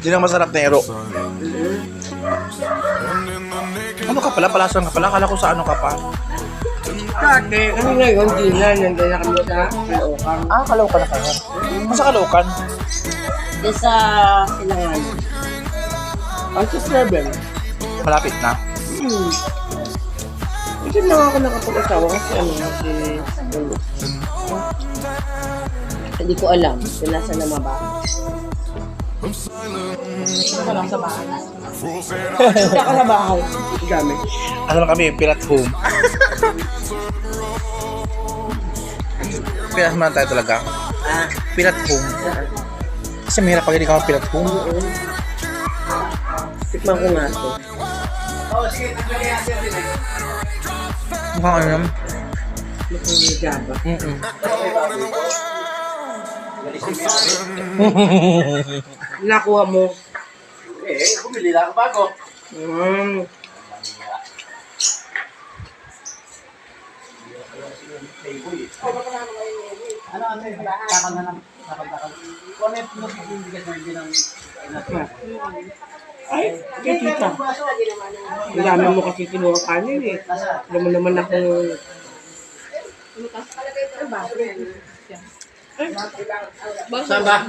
Yun ang masarap na ero. Ano ka pala? Palasan ka pala? Akala ko sa ano ka pa? Dati, kami ngayon, di na, nandun na kami sa Caloocan. Ah, Caloocan na kayo. Masa Caloocan? Di sa Silangan. Ang sa 7. Malapit na. Hindi na ako nakapag-asawa kasi ano, hindi ko alam kung nasa na ba. Ka lang sa bahay. Hindi ka na bahay. Dami. Ano lang kami? Pilat home. Pilat man tayo talaga. Pilat home. Kasi mahirap pag hindi ka pilat home. Tikman ko nga ito. Mukhang ano naman. Mukhang jaba. Nakuha mo. Bumili lang ako bago. Ay, kaya tita. Marami mo kasi kinuha kanin eh. Alam mo naman ako. Saan ba?